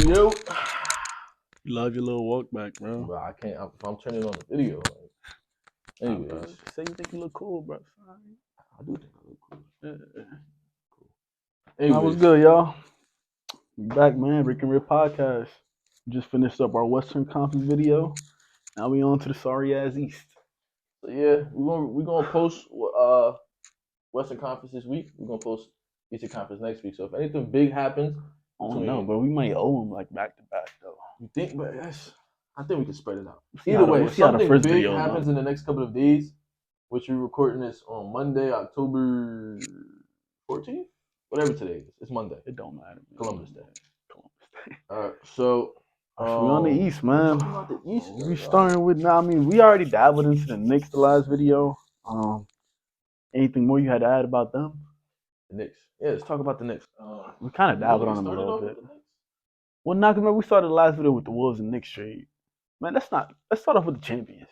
Yo. You love your little walk back, bro. Bro, I can't. I'm turning on the video. Anyways, say you think you look cool, bro. I do think I look cool. Yeah. Cool. That was good, y'all. We back, man. Rick and Rip podcast. Just finished up our Western Conference video. Now we on to the sorry ass East. So yeah, we're gonna post Western Conference this week. We're gonna post Eastern Conference next week. So if anything big happens, Oh no, but we might owe them like back to back though. You think? But I think we can spread it out. Either way, if something big happens in the next couple of days, which we're recording this on Monday, October 14th, whatever today is. It's Monday. It don't matter. Man. Columbus Day. All right, so we on the East, man. About the East, we starting with now. I mean, we already dabbled into the Knicks the last video. Anything more you had to add about them? The Knicks. Yeah, let's talk about the Knicks. We kind of dabbled on them a little bit. Well, not remember we started the last video with the Wolves and Knicks trade. Man, let's start off with the champions.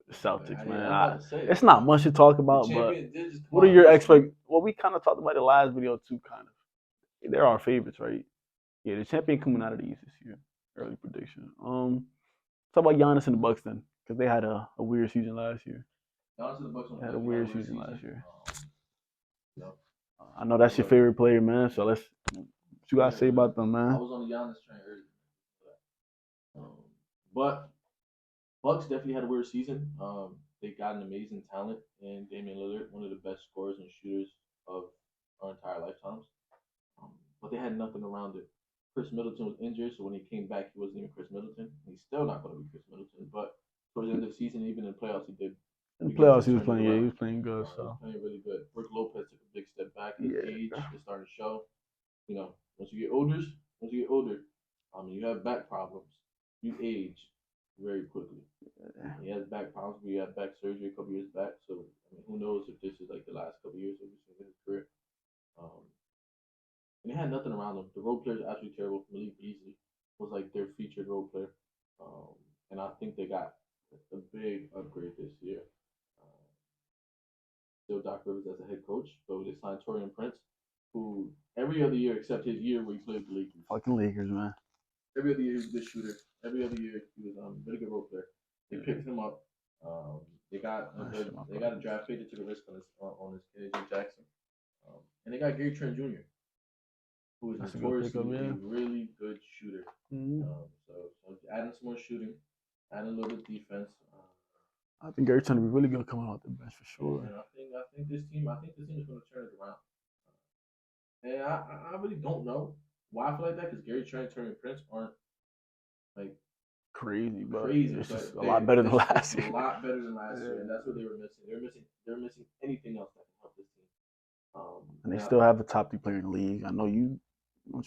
The Celtics, man. It's not much to talk about, but what are your expectations? Well, we kind of talked about the last video too, kind of. They're our favorites, right? Yeah, the champion coming out of the East this year. Early prediction. Talk about Giannis and the Bucks then, because they had a weird season last year. Giannis and the Bucks had a weird season last year. No. I know that's your favorite player, man. So let's. What you gotta say about them, man? I was on the Giannis train early. But Bucks definitely had a weird season. They got an amazing talent in Damian Lillard, one of the best scorers and shooters of our entire lifetimes. But they had nothing around it. Chris Middleton was injured, so when he came back, he wasn't even Chris Middleton. He's still not going to be Chris Middleton, but towards the end of the season, even in the playoffs, he did. In the playoffs, he was playing. Yeah, he was playing good. He was playing really good. Brook Lopez took a big step back. His age is starting to show. You know, once you get older, you have back problems. You age very quickly. He has back problems. We had back surgery a couple years back, so who knows if this is like the last couple years of his career. And they had nothing around them. The role players are absolutely terrible. Malik Beasley was like their featured role player, and I think they got a big upgrade this year. Still Doc Rivers as a head coach, but they signed Taurean Prince, who every other year except his year where he played the Lakers. Fucking Lakers, man. Every other year he was a good shooter. Every other year he was a really good role player. They picked him up. They got a draft pick that took a risk on his KJ Jackson, and they got Gary Trent Jr., who is notoriously a really good shooter. So adding some more shooting, adding a little bit of defense. I think Gary Trent will be really good coming out the bench for sure. And I think this team is going to turn it around. And I really don't know why I feel like that, because Gary Trent and Taurean Prince aren't like crazy, but it's just a lot better than last year. A lot better than last year, and that's what they were missing. They're missing anything else that can help this team. And they still have the top 3 player in the league. I know you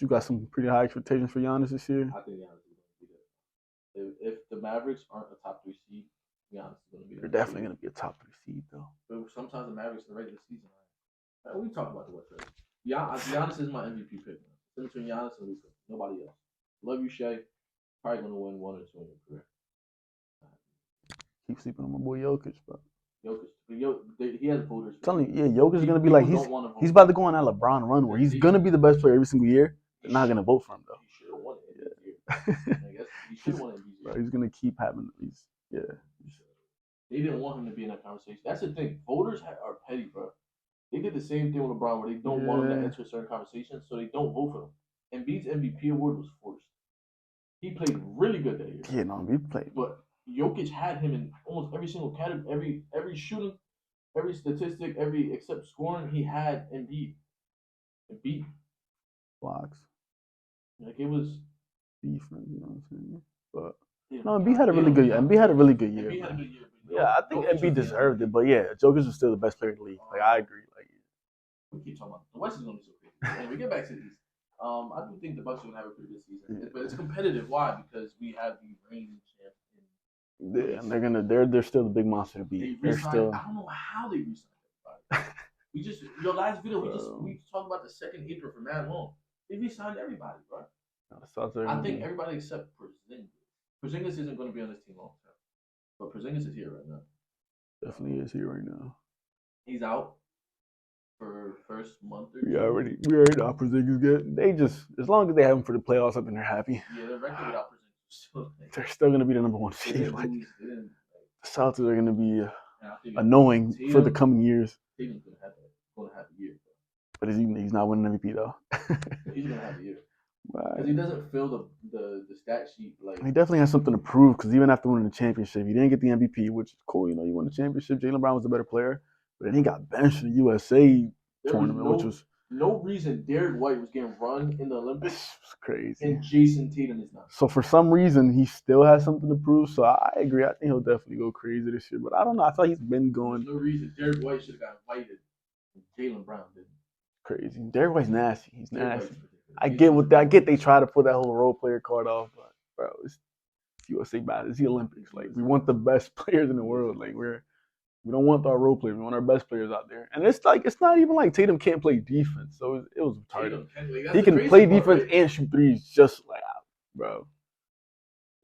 got some pretty high expectations for Giannis this year. I think Giannis is going to be there. If the Mavericks aren't a top 3 seed, Giannis is going to be there. They're definitely going to be a top 3 seed, though. But sometimes the Mavericks in the regular season. We talk about the West, right? Giannis is my MVP pick. It's between Giannis and Luka. Nobody else. Love you, Shea. Probably going to win 1 or 2 in your career. Keep sleeping on my boy Jokic, bro. He has voters. I'm telling you, Jokic is going to be like, he's about to go on that LeBron run where he's going to be the best player every single year. They're not going to vote for him, though. He should have won it this year. I guess he should have won it this year. He's going to keep having these. Yeah. They didn't want him to be in that conversation. That's the thing. Voters are petty, bro. They did the same thing with LeBron where they don't want him to enter certain conversations, so they don't vote for him. Embiid's MVP award was forced. He played really good that year. Yeah, no, Embiid played. But Jokic had him in almost every single category, every shooting, every statistic, every except scoring. He had Embiid. Embiid. Blocks. Like it was defense, you know what I'm saying? But no, Embiid had a really good year. Embiid had a really good year. Yeah, I think Embiid deserved it, but yeah, Jokic was still the best player in the league. Like I agree. Like we keep talking about the West is going to be so crazy. And we get back to the East. I do think the Bucks are going to have a pretty good season, but it's competitive. Why? Because we have the reigning champion. Yeah, and they're still the big monster to beat. They're still. I don't know how they re-signed everybody. Your last video we talked about the second apron for mad long. They re-signed everybody, bro. I think everybody except Porzingis. Porzingis isn't going to be on this team long term, but Porzingis is here right now. Definitely is here right now. He's out. for first month or We two. already know how Porzingis get. They just as long as they have him for the playoffs, I think they're happy. Yeah, the record without Porzingis they're still gonna be the number one seed. Like the Celtics are gonna be annoying Tatum, for the coming years. Tatum's gonna have a year. But he's not winning MVP though. He's gonna have a year. Because he doesn't fill the stat sheet like. He definitely has something to prove. Because even after winning the championship, he didn't get the MVP, which is cool. You know, you won the championship. Jaylen Brown was the better player, but then he got benched in the USA tournament, which was no reason Derek White was getting run in the Olympics. It's crazy. And Jason Tatum is not. So for some reason, he still has something to prove. So I agree. I think he'll definitely go crazy this year. But I don't know. I feel like he's been going. There's no reason Derek White should have got invited. Jaylen Brown didn't. Crazy. Derek White's nasty. He's nasty. I get they try to put that whole role player card off, but bro, it's USA basketball. It's the Olympics. Like we want the best players in the world. Like we don't want our role players. We want our best players out there. And it's not even like Tatum can't play defense. So it was retarded. He can play defense and shoot threes just like bro.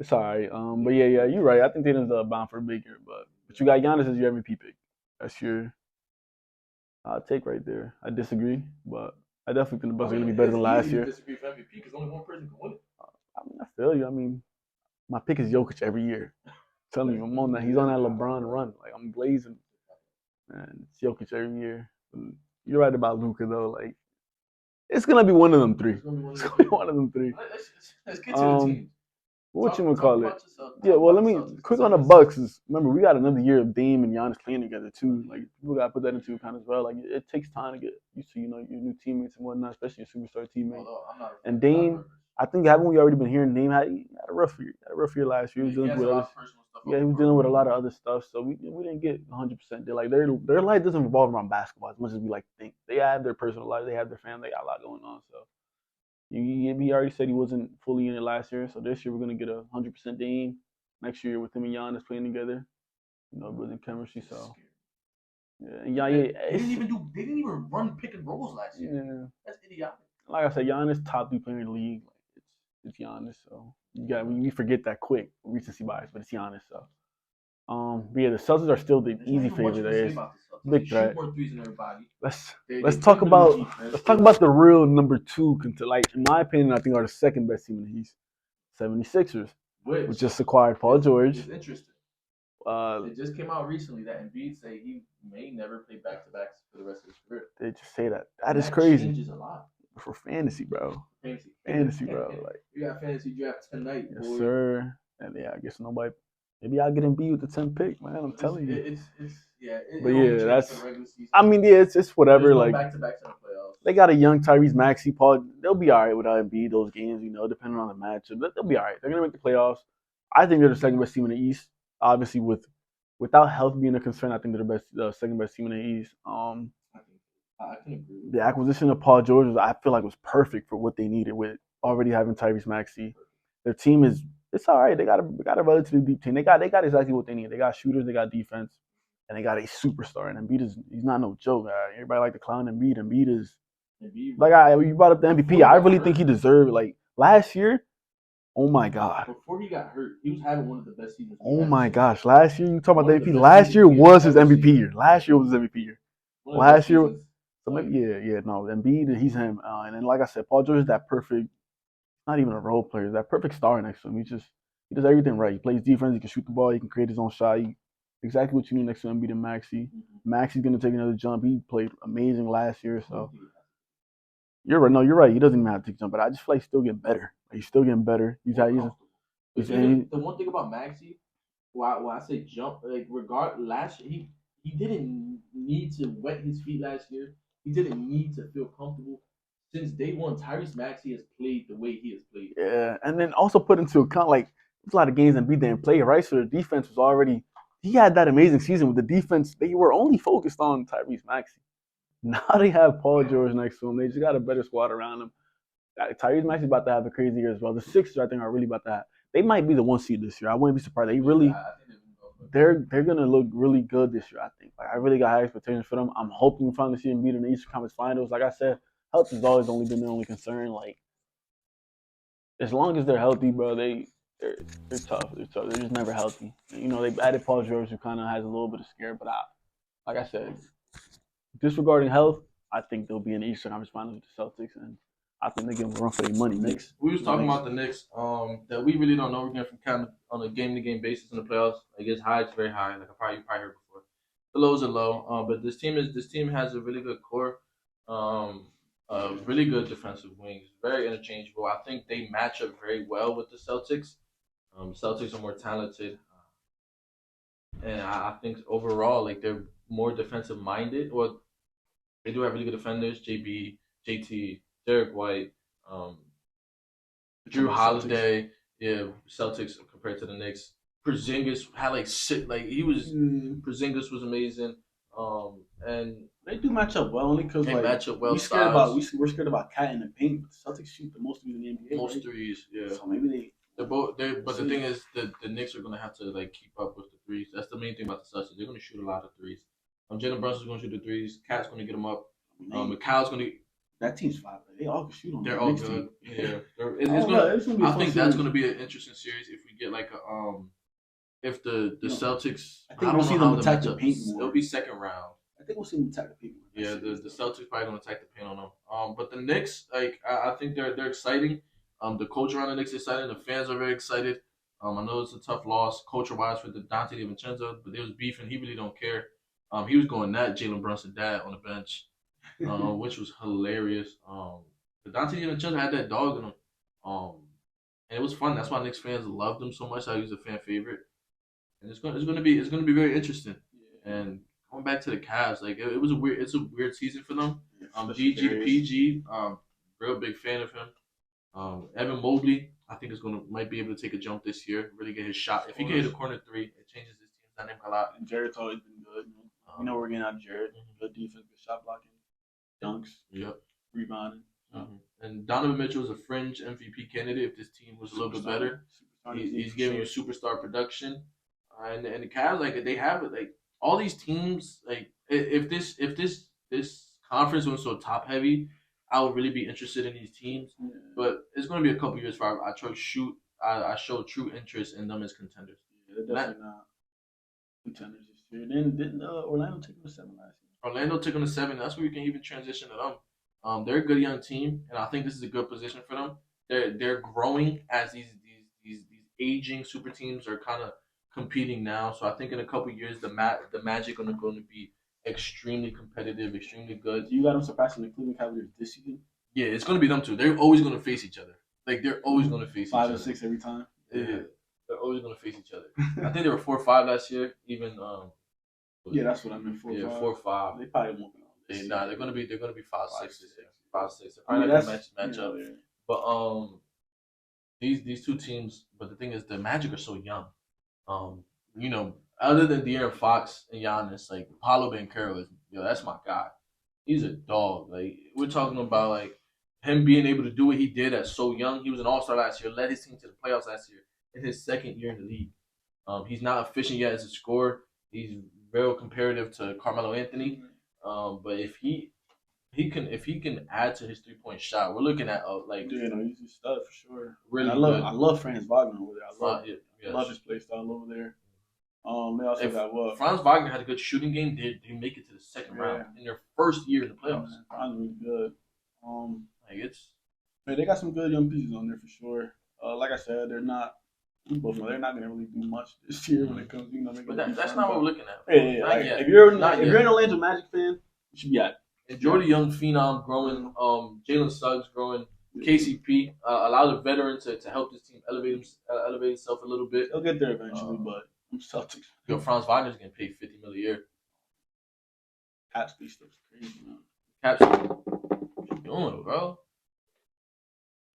It's all right. But yeah, you're right. I think Tatum's bound for a big year. But you got Giannis as your MVP pick. That's your take right there. I disagree, but I definitely think the Bucks are going to be better than last year. Disagree for MVP because only one person can win it. I feel you. I mean, my pick is Jokic every year. I'm telling you, I'm on that. He's on that LeBron run. Like I'm blazing. Man, it's Jokic every year. You're right about Luka though. Like it's gonna be one of them three. It's gonna be one of them three. Let's get to the team. What you gonna call it? Yeah, well, let me quick on the Bucks. Remember, we got another year of Dame and Giannis playing together too. Like people gotta put that into account as well. Like it takes time to get used to your new teammates and whatnot, especially your superstar teammates. And Dame, I think haven't we already been hearing Dame had a rough year? Had a rough year last year. He was dealing with a lot of other stuff, so we didn't get 100%. Like their life doesn't revolve around basketball as much as we like to think. They have their personal life, they have their family, they got a lot going on. So he already said he wasn't fully in it last year, so this year we're gonna get 100% Dame. Next year with him and Giannis playing together, building chemistry. So yeah, they didn't even run pick and rolls last year. Yeah, that's idiotic. Like I said, Giannis top 3 player in the league. It's Giannis, so we forget that quick recency bias, but it's Giannis. So but yeah, the Celtics are still the easy favorite. There is big threat. Let's talk about the real number 2. Like in my opinion, I think are the second best team in the East. 76ers, which just acquired Paul George. It's interesting. It just came out recently that Embiid say he may never play back-to-backs for the rest of his career. They just say that. That is crazy. Changes a lot. For fantasy, bro. Fantasy, bro. Like you got fantasy draft tonight, yes, boy. Sir. And yeah, I guess nobody. Maybe I'll get Embiid with the 10th pick, man. I'm telling you. But yeah, that's. I mean, yeah, it's whatever. There's like back-to-backs in the playoffs. They got a young Tyrese Maxey, Paul. They'll be all right without Embiid those games, depending on the matchup. They'll be all right. They're gonna make the playoffs. I think they're the second best team in the East. Obviously, without health being a concern, I think they're the second best team in the East. I can agree. The acquisition of Paul George, I feel like, was perfect for what they needed with already having Tyrese Maxey. Their team it's all right. They got a relatively deep team. They got exactly what they need. They got shooters, they got defense, and they got a superstar. And Embiid he's not no joke. Everybody like to clown Embiid. Embiid is like you brought up the MVP. I really think he deserved it. Like last year. Oh my God! Before he got hurt, he was having one of the best seasons. Oh my gosh! Last year, you talking about the MVP? Last year was his MVP year. Last year was his MVP year. Last year, so maybe no. Embiid, he's him. And then, like I said, Paul George is that perfect. Not even a role player. That perfect star next to him. He does everything right. He plays defense. He can shoot the ball. He can create his own shot. Exactly what you need next to Embiid and Maxey. Maxey's gonna take another jump. He played amazing last year. So you're right. No, you're right. He doesn't even have to take a jump, but I just feel like he's still getting better. He's still getting better. The one thing about Maxey, why I say jump, like last year, he didn't need to wet his feet last year. He didn't need to feel comfortable. Since day one, Tyrese Maxey has played the way he has played. Yeah, and then also put into account like there's a lot of games Embiid didn't play, right? So the defense was already he had that amazing season with the defense. They were only focused on Tyrese Maxey. Now they have Paul George next to him. They just got a better squad around him. Tyrese Maxey's about to have a crazy year as well. The Sixers, I think, are really about to have. They might be the 1 seed this year. I wouldn't be surprised. They're gonna look really good this year. I think. Like I really got high expectations for them. I'm hoping we finally see them beat in the Eastern Conference Finals. Like I said, health has always only been their only concern. Like as long as they're healthy, bro, they're tough. They're tough. They're just never healthy. They've added Paul George, who kind of has a little bit of scare. But like I said, disregarding health, I think they'll be in the Eastern Conference Finals with the Celtics, and I think they're gonna run for their money. Knicks. We was talking about the Knicks. That we really don't know. We're getting from kind of on a game-to-game basis in the playoffs. Like it's high, it's very high. Like you probably heard before. The lows are low. But this team has a really good core. Really good defensive wings. Very interchangeable. I think they match up very well with the Celtics. Celtics are more talented, and I think overall, like they're more defensive minded. Well, they do have really good defenders: JB, JT, Derek White, um, Drew Holiday. Yeah, Celtics compared to the Knicks. Porzingis had like shit. Like he was. Porzingis was amazing. And they do match up well, only because they like match up well. We're scared about cat in the paint. But the Celtics shoot the most threes in the NBA. Most threes, yeah. So maybe they're both. But the thing is, the Knicks are gonna have to like keep up with the threes. That's the main thing about the Celtics. They're gonna shoot a lot of threes. Jalen Brunson's gonna shoot the threes. Cat's gonna get them up. McCall's gonna. That team's fine. They all can shoot on. They're all good. Team. Yeah, I think that's gonna be an interesting series if we get like a if the Celtics. I think we'll see them attack the paint more. It'll be second round. I think we'll see them attack the paint more. Yeah, the Celtics probably gonna attack the paint on them. But the Knicks, like I think they're exciting. The coach around the Knicks is excited. The fans are very excited. I know it's a tough loss culture wise for the Dante DiVincenzo, but there was beef and he really don't care. He was going at Jalen Brunson dad on the bench. Which was hilarious. But Dante DiVincenzo had that dog in him, and it was fun. That's why Knicks fans loved him so much. He was a fan favorite, and it's going to be very interesting. Yeah. And going back to the Cavs, like it's a weird season for them. DGPG, real big fan of him. Evan Mobley, I think might be able to take a jump this year, really get his shot. If he can hit a corner three, it changes his team's dynamic a lot. And Jared's always been good. You know we're getting out of Jared. Good defense, good shot blocking. Dunks, rebounding. And Donovan Mitchell is a fringe MVP candidate if this team was a little bit better. He's giving you superstar production, and the Cavs like they have it like all these teams like if this conference was so top heavy, I would really be interested in these teams. Yeah. But it's going to be a couple years before I show true interest in them as contenders. Yeah, they're definitely not contenders this year. Then didn't Orlando take them to 7 last year? Orlando took them to 7. That's where you can even transition to them. They're a good young team, and I think this is a good position for them. They're growing as these aging super teams are kind of competing now. So I think in a couple of years, the Magic are going to be extremely competitive, extremely good. You got them surpassing the Cleveland Cavaliers this season? Yeah, it's going to be them too. They're always going to face each other. Like they're always going to face each other. 5 and 6 every time. Yeah, they're always going to face each other. I think they were 4-5 last year. Even yeah, that's what I meant. 4-5. Yeah, 4-5. They probably won't. They're gonna be 5-6 this year. 5-6. Probably like a match up. Yeah. But these two teams. But the thing is, the Magic are so young. You know, other than De'Aaron Fox and Giannis, like Paolo Banchero is that's my guy. He's a dog. Like we're talking about like him being able to do what he did at so young. He was an All-Star last year. Led his team to the playoffs last year in his second year in the league. He's not efficient yet as a scorer. He's real comparative to Carmelo Anthony. But if he can add to his 3-point shot, we're looking at like he's a stud for sure. Really, I love Franz Wagner over there. I love his play style over there. They also got Franz Wagner had a good shooting game. They make it to the second round in their first year in the playoffs. Franz really good. Like they got some good young pieces on there for sure. Like I said, they're not going to really do much this year when it comes to But that's not what we're looking at. Yeah. Like, if you're an Orlando Magic fan, you should be at. Enjoy the young phenom growing. Jalen Suggs growing. KCP allow the veteran to help this team elevate himself a little bit. He'll get there eventually, but I'm Celtics. Franz Wagner's getting paid $50 million a year. Cap space stuff's crazy, man. Cap space. What you doing, bro?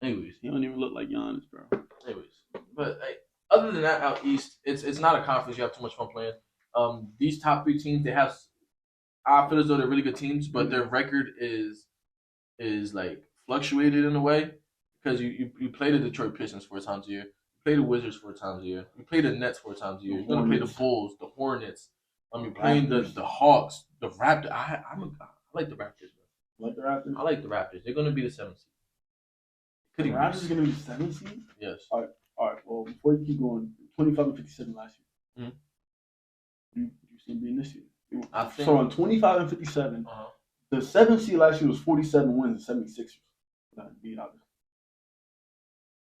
Anyways, he don't even look like Giannis, bro. Anyways, but other than that, out east, it's not a conference you have too much fun playing. These top 3 teams, they have. I feel as though they're really good teams, but their record is like fluctuated in a way because you play the Detroit Pistons 4 times a year, you play the Wizards 4 times a year, you play the Nets 4 times a year, you're gonna play the Bulls, the Hornets. You're playing the Hawks, the Raptors. I like the Raptors, bro. Like the Raptors? I like the Raptors. They're gonna be the 7th seed. The Raptors are gonna be the 7th seed? Yes. All right. Well, before you keep going, 25 and 57 last year. You see them being this year. I think so on 25 and 57, The 7th seed last year was 47 wins and 76ers. Not beat out.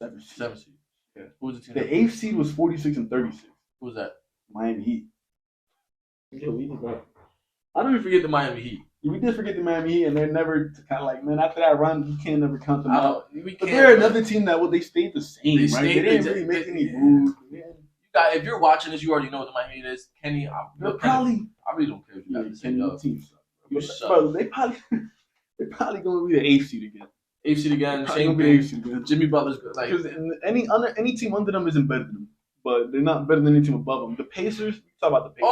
7th seed. Yeah. Who was the team? The 8th seed was 46 and 36. Who was that? Miami Heat. Yeah, we did that. I don't even forget the Miami Heat. We did forget the Miami Heat, and they're never kind of like, man, after that run, you can't never count them out. But they're another team that they stayed the same, right? They didn't really make any moves. If you're watching this, you already know what the Miami Heat is. Kenny, I really don't care if you got the same team. Bro, they probably gonna be the 8th seed again. 8th seed again. Same thing. Jimmy Butler's good. Like any team under them isn't better than them, but they're not better than any team above them. The Pacers. Talk about the Pacers.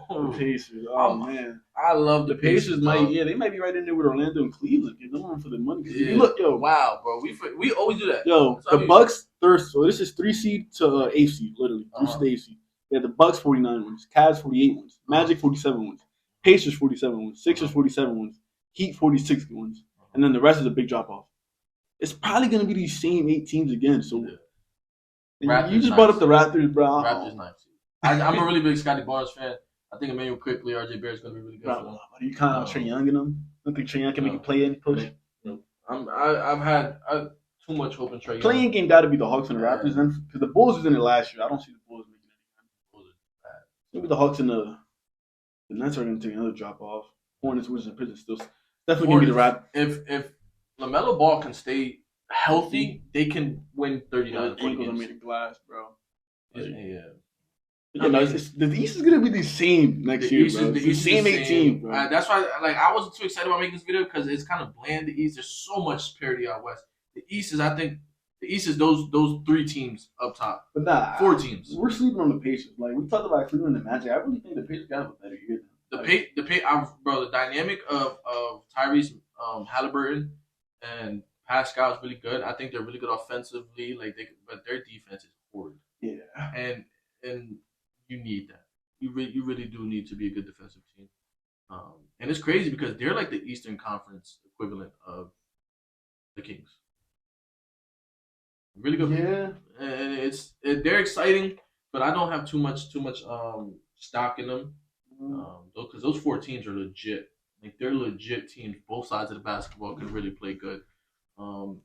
The Pacers. Oh man, I love the Pacers. They might be right in there with Orlando and Cleveland. Give them one for the money. Yeah. Look, wow, bro, we always do that. Yo, the Bucks thirst. So this is 3 seed to 8 seed, literally 3 seed to 8 seed. Yeah, the Bucks 49 wins, Cavs 48 wins, Magic 47 wins, Pacers 47 wins, Sixers 47 wins, Heat 46 wins, and then the rest is a big drop off. It's probably gonna be these same 8 teams again. So you just brought up the Raptors, bro. Raptors 9 seed. I'm a really big Scotty Barnes fan. I think Emmanuel quickly, RJ Barrett's gonna be really good for them. Are you kind of Trae Young in them? I don't think Trae Young can make a play in push. No. I've had too much hope in Trae Young. Playing game got to be the Hawks and the Raptors then, because the Bulls was in it last year. I don't see the Bulls making any. Maybe the Hawks and the Nets are gonna take another drop off. Hornets, Wizards, and Pistons still definitely gonna be the Raptors. If LaMelo Ball can stay healthy, they can win 39. Ankles are made of glass, bro. Yeah. The East is gonna be the same next year, bro. The same 18, bro. That's why, I wasn't too excited about making this video because it's kind of bland. The East, there's so much parity out west. The East is those 3 teams up top. But nah, 4 teams. We're sleeping on the Pacers. Like we talked about Cleveland and Magic. I really think the Pacers got a better year. The dynamic of Tyrese Halliburton and Pascal is really good. I think they're really good offensively. But their defense is horrid. Yeah. And you need that. You really do need to be a good defensive team. And it's crazy because they're like the Eastern Conference equivalent of the Kings. Really good. Yeah. And they're exciting, but I don't have too much stock in them. Because those 4 teams are legit. Like they're legit teams. Both sides of the basketball can really play good. And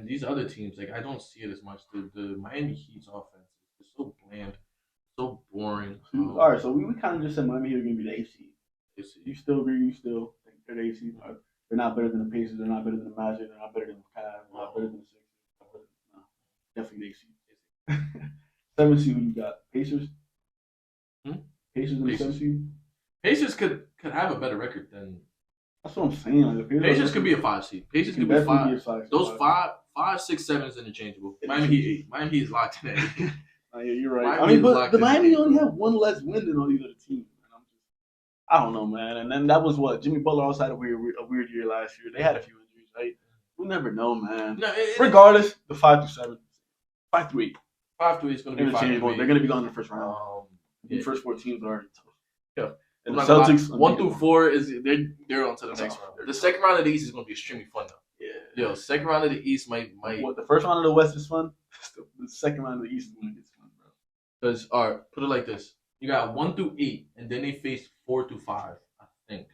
these other teams, I don't see it as much. The Miami Heat's offense is so bland, so boring. All right, so we kind of just said Miami Heat are going to be the 8th seed. You still agree? You still think they're the 8th seed? They're not better than the Pacers. They're not better than the Magic. They're not better than the Cavs. They're not better than the Sixers. No, definitely the 8th seed. 7th seed, who you got? Pacers? Pacers in the 7th seed? Pacers could have a better record than. That's what I'm saying. Pacers could be a 5 seed. Pacers could be 5. Those 5, 6, 7 is interchangeable. Miami Heat is locked in. Yeah, you're right. But the Miami only have 1 less win than all these other teams. I don't know, man. And then that was what Jimmy Butler also had a weird year last year. They had a few injuries, right? We never know, man. No, regardless, the 5 through 7, 5 through 8, 5 through 8 is going to be 5 through 8. They're going to be gone in the first round. The first 4 teams are already tough. Yeah. And the Celtics 1 through 4 is they're on to the next round. The second round of the East is going to be extremely fun though. Yeah. Yo, second round of the East might. What, the first round of the West is fun. The second round of the East is going to get fun, bro. Because put it like this: you got 1 through 8, and then they face 4 through 5, I think.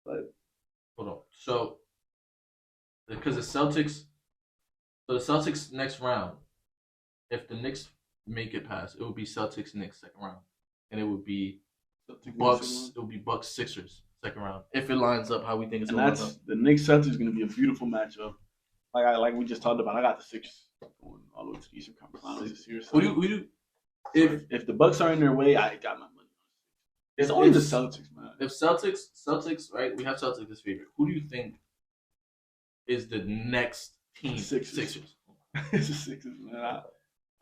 But hold on. So because the Celtics next round, if the Knicks make it past, it would be Celtics Knicks second round, and it would be Bucks. It would be Bucks Sixers second round if it lines up how we think it's going to line up. The Knicks Celtics is going to be a beautiful matchup. Like we just talked about, I got the Sixers going all the way to the Eastern Conference Finals this year. So who do? If the Bucks are in their way, I got my money. It's only the Celtics, man. If Celtics, right? We have Celtics as favorite. Who do you think is the next team? Sixers. It's the Sixers, man. I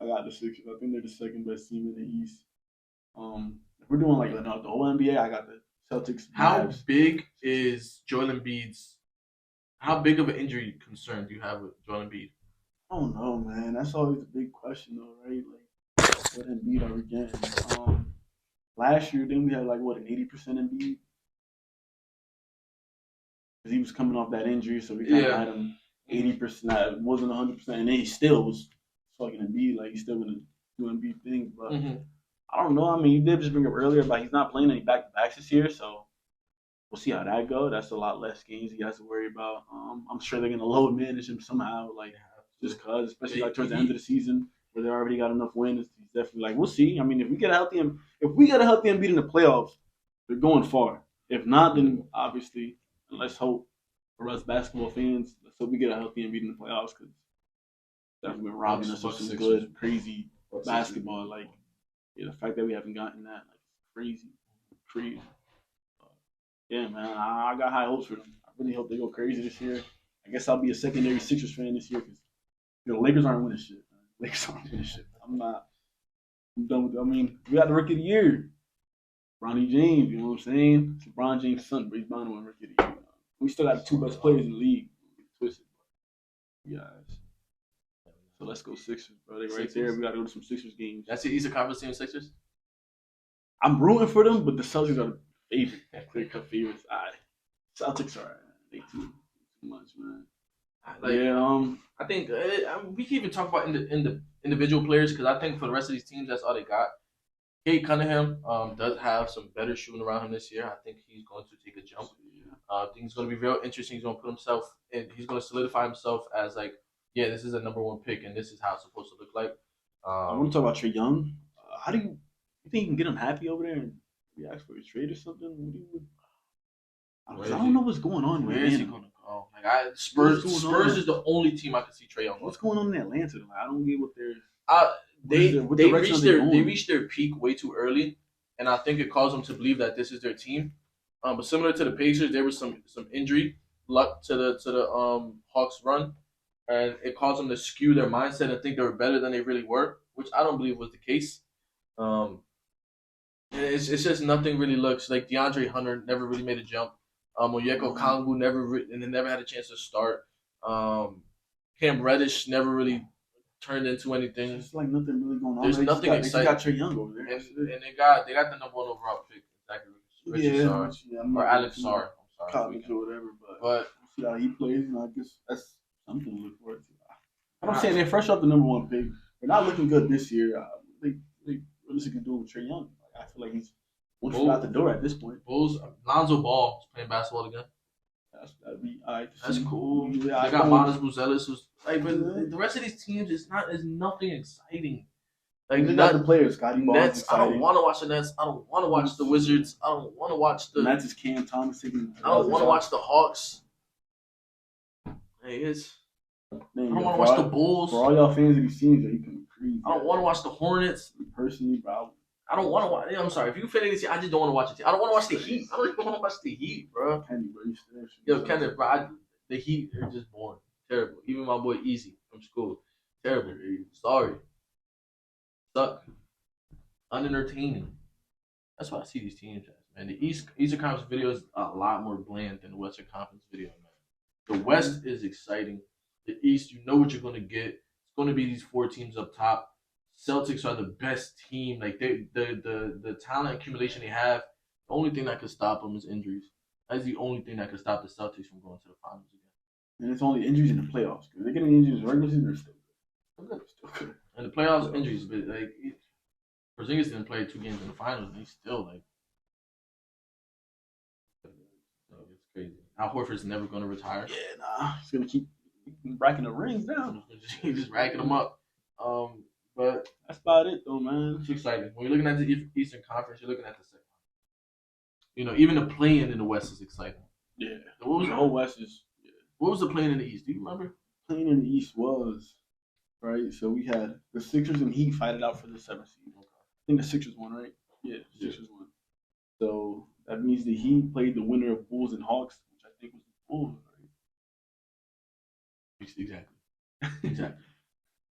got the Sixers. I think they're the second best team in the East. If we're doing the whole NBA, I got the Celtics. How big is Joel Embiid's? How big of an injury concern do you have with Joel Embiid? I don't know, man. That's always a big question, though, right? What Embiid are we getting? Last year, then we had an 80% Embiid because he was coming off that injury, so we kind of had him 80%. It wasn't 100%, and then he still was fucking Embiid. He's still gonna do Embiid things, but I don't know. I mean, you did just bring up earlier about he's not playing any back-to-backs this year, so we'll see how that goes. That's a lot less games he has to worry about. I'm sure they're gonna load manage him somehow, like just cause, especially like towards the end of the season where they already got enough wins. He's definitely like we'll see. I mean, if we get a healthy Embiid in the playoffs, they're going far. If not, then obviously, let's hope for us basketball fans, let's hope we get a healthy Embiid in the playoffs because that's been robbing us of some good, crazy basketball. Like, yeah, the fact that we haven't gotten that, like, crazy, crazy. Yeah, man, I got high hopes for them. I really hope they go crazy this year. I guess I'll be a secondary Sixers fan this year because the Lakers aren't winning shit. Man. Lakers aren't winning shit. I'm not. I'm done with it. I mean, we got the rookie of the year, Ronnie James. You know what I'm saying? It's LeBron James' son, but he's bound to win rookie of the year. We still got the two best players in the league. Twisted, guys. So let's go Sixers, bro. They right there. We got to go to some Sixers games. That's the Eastern Conference team, Sixers. I'm rooting for them, but the Celtics are the favorite. Clear cut favorites. Celtics are they too much, man. Like, yeah, I think we can even talk about in the individual players because I think for the rest of these teams, that's all they got. Kate Cunningham does have some better shooting around him this year. I think he's going to take a jump. I think it's going to be real interesting. He's going to put himself in. He's going to solidify himself as like, yeah, this is a number one pick, and this is how it's supposed to look like. I want to talk about Trae Young. How do you think you can get him happy over there and we ask for a trade or something? I don't know what's going on. Where is he going to go? Like Spurs is the only team I can see Trae Young. What's going on in Atlanta? Like, I don't get what they're. They reached their peak way too early, and I think it caused them to believe that this is their team. But similar to the Pacers, there was some injury luck to the Hawks run, and it caused them to skew their mindset and think they were better than they really were, which I don't believe was the case. It's just nothing really looks like DeAndre Hunter never really made a jump. Onyeka Okongwu never had a chance to start. Cam Reddish never really turned into anything. It's like nothing really going on. There's nothing exciting. They got Trae Young over there, and they got the number one overall pick, exactly. Or Alex Sarr. I'm sorry, college or whatever. But see how he plays, I guess that's something to look forward to. I'm saying they're fresh off the number one pick. They're not looking good this year. They really can do it with Trae Young. I feel like he's one foot out the door at this point. Bulls, Lonzo Ball is playing basketball again. That'd be all right. That's cool. They got Manas Buzelis, who's like, but the rest of these teams is nothing exciting. Like they got the players, Scotty Nets. I don't want to watch the Nets. I don't want to watch the Wizards. I don't want to watch the Nets. Is Cam Thomas taking? I don't want to watch the Hawks. Hey, I don't want to watch the Bulls. For all y'all fans of these teams, you can crazy. I don't want to watch the Hornets. Personally, bro. I don't want to watch. I'm sorry. If you fan of this team, I just don't want to watch it. I don't want to watch the Heat. I don't even want to watch the Heat, bro. Kenny, bro, Kenny, bro. The Heat are just boring. Terrible. Even my boy Easy from school. Terrible. Sorry. Suck. Unentertaining. That's why I see these teams as, man. The Eastern Conference video is a lot more bland than the Western Conference video, man. The West is exciting. The East, you know what you're going to get. It's going to be these four teams up top. Celtics are the best team. Like the talent accumulation they have. The only thing that could stop them is injuries. That's the only thing that could stop the Celtics from going to the finals again. And it's only injuries in the playoffs. If they're getting injuries in the regular season, they're still good. Still good. And the playoffs, injuries, but like Porzingis didn't play 2 games in the finals, and he's still like, it's crazy. Al Horford's never going to retire. Yeah, nah, he's gonna keep racking the rings down. He's just racking them up. But that's about it, though, man. It's exciting. When you're looking at the Eastern Conference, you're looking at the second. You know, even the play-in in the West is exciting. Yeah. What was the whole West is? Yeah. What was the play-in in the East? Do you remember? Play-in in the East was right. So we had the Sixers and Heat fight it out for the 7th seed. Okay. I think the Sixers won, right? Yeah, the Sixers won. So that means the Heat played the winner of Bulls and Hawks, which I think was the Bulls, right? Exactly.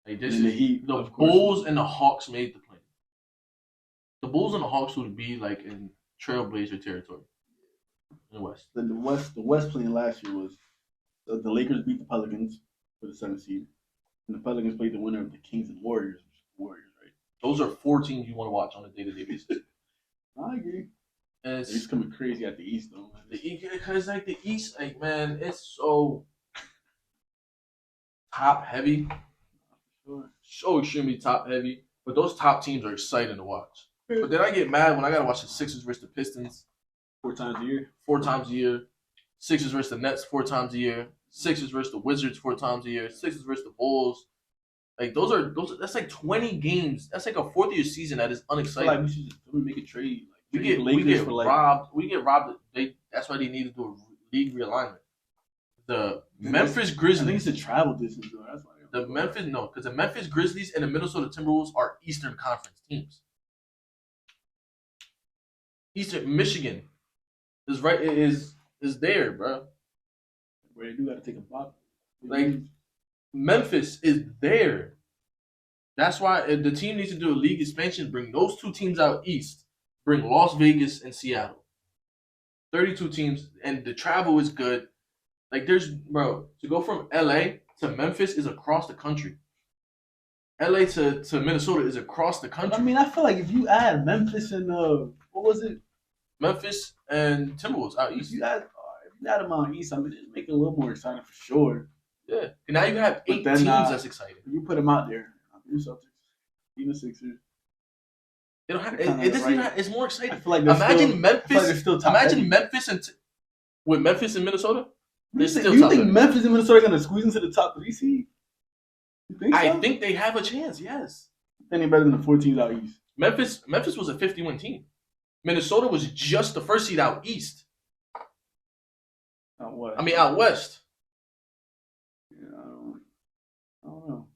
Like the Bulls and the Hawks made the play. The Bulls and the Hawks would be like in Trailblazer territory in the West. Then the West playing last year was the Lakers beat the Pelicans for the 7th seed, and the Pelicans played the winner of the Kings and Warriors, which is the Warriors, right? Those are 4 teams you want to watch on a day-to-day basis. I agree. And it's coming crazy at the East, though, man. Because like the East, like man, it's so top heavy. So extremely top heavy. But those top teams are exciting to watch. But then I get mad when I gotta watch the Sixers versus the Pistons. 4 times a year. 4 times a year. Sixers versus the Nets 4 times a year. Sixers versus the Wizards 4 times a year. Sixers versus the Bulls. Like those are that's like 20 games. That's like a fourth year season that is unexciting. I feel like we should just make a trade. We get robbed. We get robbed. That's why they need to do a league realignment. The Memphis Grizzlies. I think it's a travel distance though. That's why. Because the Memphis Grizzlies and the Minnesota Timberwolves are Eastern Conference teams. Eastern Michigan is right. It is there, bro. Where you do got to take a pop. Like Memphis is there. That's why the team needs to do a league expansion. Bring those 2 teams out east. Bring Las Vegas and Seattle. 32 teams, and the travel is good. Like to go from LA to Memphis is across the country. LA to Minnesota is across the country. I mean, I feel like if you add Memphis and what was it? Memphis and Timberwolves out east. If you add them out east, I mean, it'd make it a little more exciting for sure. Yeah. And now you have 8 teams that's exciting. You put them out there. The Celtics, even Sixers. It don't have. It doesn't. Right. It's more exciting. I feel like imagine Memphis. Still imagine Memphis with Memphis and Minnesota. You think Memphis and Minnesota are going to squeeze into the top 3 seed? You think so? I think they have a chance. Yes. Any better than the 4 teams out east? Memphis was a 50-win team. Minnesota was just the first seed out east. Out west. Out west. Yeah, I don't know.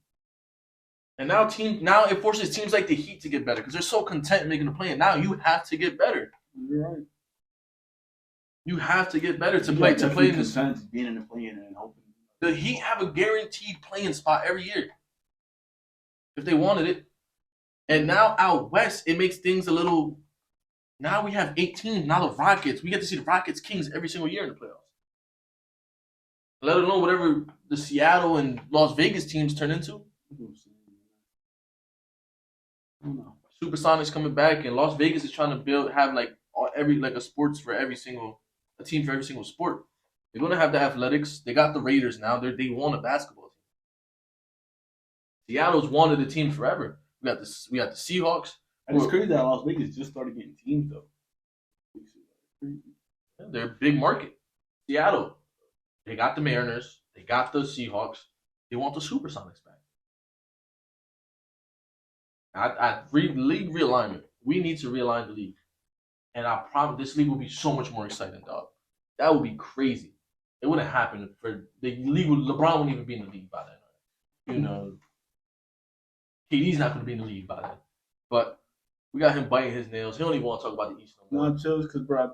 And now it forces teams like the Heat to get better because they're so content making the play. And now you have to get better. You're right. You have to get better to play in this. Being in the play-in and hoping. The Heat have a guaranteed playing spot every year if they wanted it. And now out west, it makes things a little. Now we have 8 teams. Now the Rockets, we get to see the Rockets Kings every single year in the playoffs. Let alone whatever the Seattle and Las Vegas teams turn into. I don't know. Supersonics coming back, and Las Vegas is trying to have a sports for a team for every single sport. They're gonna have the athletics. They got the Raiders now. They won a basketball team. Seattle's wanted a team forever. We got the Seahawks. And it's crazy that Las Vegas just started getting teams though. They're a big market. Seattle, they got the Mariners. They got the Seahawks. They want the Supersonics back. League realignment. We need to realign the league. And I promise this league will be so much more exciting, dog. That would be crazy. It wouldn't happen for the league. LeBron wouldn't even be in the league by then. KD's not going to be in the league by then. But we got him biting his nails. He don't even want to talk about the East no more. No, chill, because, bro,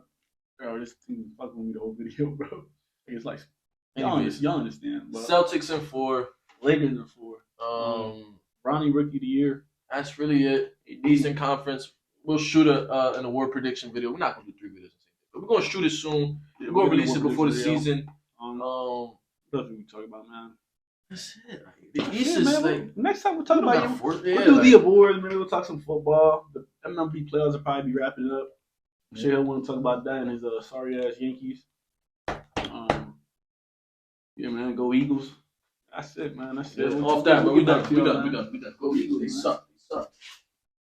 this team is fucking with me the whole video, bro. It's like, y'all understand. But Celtics in 4. Lakers in 4. Bronny Rookie of the Year. That's really it. Eastern Conference. We'll shoot an award prediction video. We're not going to do 3 videos. But we're going to shoot it soon. We're going to release it before the season. That's what we talk about, man. That's it. The East is like... Next time we'll talk about we'll do the awards. Maybe we'll talk some football. The MLB playoffs will probably be wrapping up. I'm sure he'll want to talk about that and his sorry-ass Yankees. Yeah, man. Go Eagles. That's it, man. That's it. Off that, but we done. Go Eagles. They suck.